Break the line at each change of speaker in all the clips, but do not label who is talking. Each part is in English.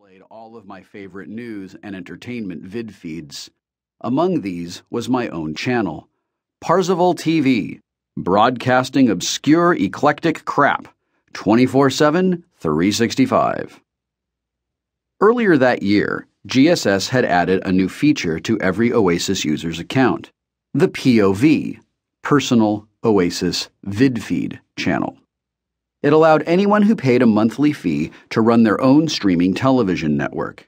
displayed all of my favorite news and entertainment vid feeds. Among these was my own channel, Parzival TV, broadcasting obscure eclectic crap, 24/7, 365. Earlier that year, GSS had added a new feature to every Oasis user's account, the POV, Personal Oasis Vid Feed channel. It allowed anyone who paid a monthly fee to run their own streaming television network.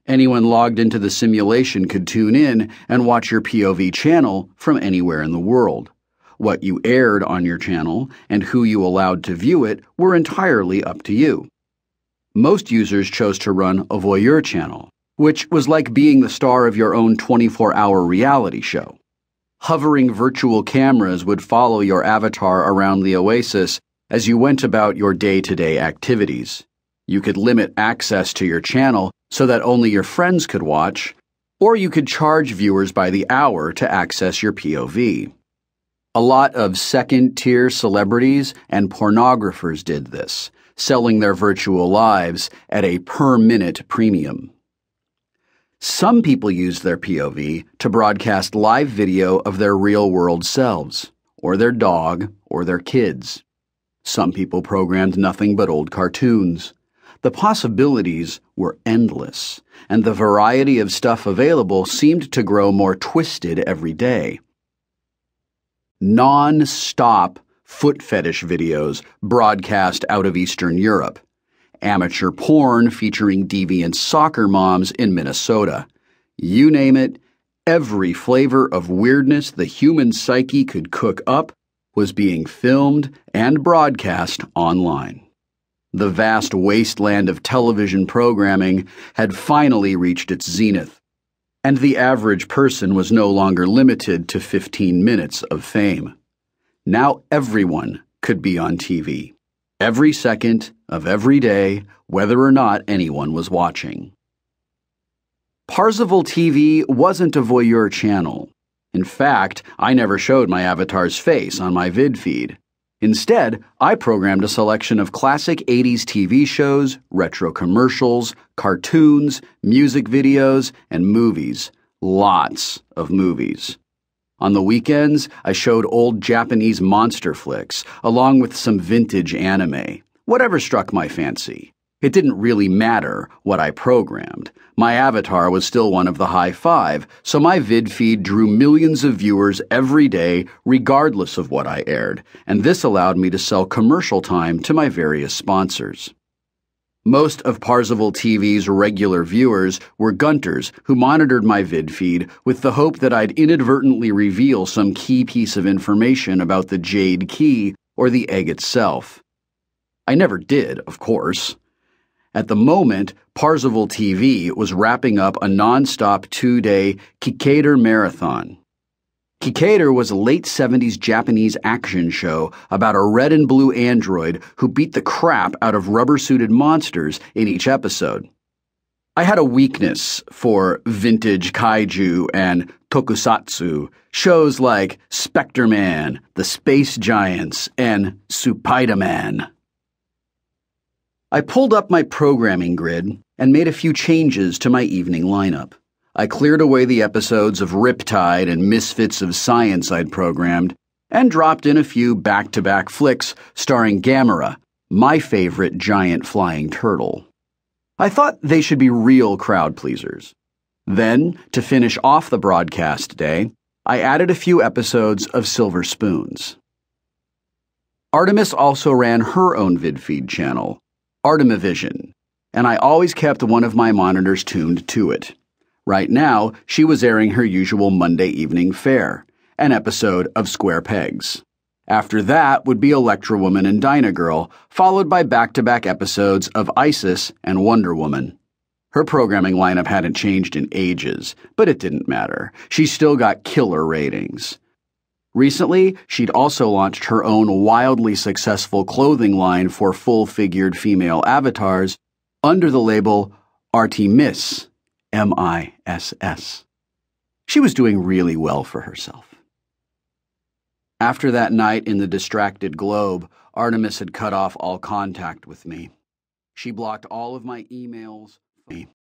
Anyone logged into the simulation could tune in and watch your POV channel from anywhere in the world. What you aired on your channel and who you allowed to view it were entirely up to you. Most users chose to run a voyeur channel, which was like being the star of your own 24-hour reality show. Hovering virtual cameras would follow your avatar around the Oasis as you went about your day-to-day activities. You could limit access to your channel so that only your friends could watch, or you could charge viewers by the hour to access your POV. A lot of second-tier celebrities and pornographers did this, selling their virtual lives at a per-minute premium. Some people used their POV to broadcast live video of their real-world selves, or their dog, or their kids. Some people programmed nothing but old cartoons. The possibilities were endless, and the variety of stuff available seemed to grow more twisted every day. Non-stop foot fetish videos broadcast out of Eastern Europe. Amateur porn featuring deviant soccer moms in Minnesota. You name it, every flavor of weirdness the human psyche could cook up was being filmed and broadcast online. The vast wasteland of television programming had finally reached its zenith, and the average person was no longer limited to 15 minutes of fame. Now everyone could be on TV, every second of every day, whether or not anyone was watching. Parzival TV wasn't a voyeur channel. In fact, I never showed my avatar's face on my vid feed. Instead, I programmed a selection of classic 80s TV shows, retro commercials, cartoons, music videos, and movies. Lots of movies. On the weekends, I showed old Japanese monster flicks, along with some vintage anime, whatever struck my fancy. It didn't really matter what I programmed. My avatar was still one of the high five, so my vid feed drew millions of viewers every day, regardless of what I aired, and this allowed me to sell commercial time to my various sponsors. Most of Parzival TV's regular viewers were gunters who monitored my vid feed with the hope that I'd inadvertently reveal some key piece of information about the Jade Key or the egg itself. I never did, of course. At the moment, Parzival TV was wrapping up a non-stop 2-day Kikaider marathon. Kikaider was a late 70s Japanese action show about a red and blue android who beat the crap out of rubber-suited monsters in each episode. I had a weakness for vintage kaiju and tokusatsu, shows like Spectre Man, The Space Giants, and Spider-Man. I pulled up my programming grid and made a few changes to my evening lineup. I cleared away the episodes of Riptide and Misfits of Science I'd programmed, and dropped in a few back-to-back flicks starring Gamera, my favorite giant flying turtle. I thought they should be real crowd pleasers. Then, to finish off the broadcast day, I added a few episodes of Silver Spoons. Artemis also ran her own vid feed channel, Artemivision, and I always kept one of my monitors tuned to it. Right now, she was airing her usual Monday evening fare, an episode of Square Pegs. After that would be Electra Woman and Dyna Girl, followed by back-to-back episodes of Isis and Wonder Woman. Her programming lineup hadn't changed in ages, but it didn't matter. She still got killer ratings. Recently, she'd also launched her own wildly successful clothing line for full-figured female avatars under the label Artemis, M-I-S-S. She was doing really well for herself. After that night in the distracted globe, Artemis had cut off all contact with me. She blocked all of my emails, me.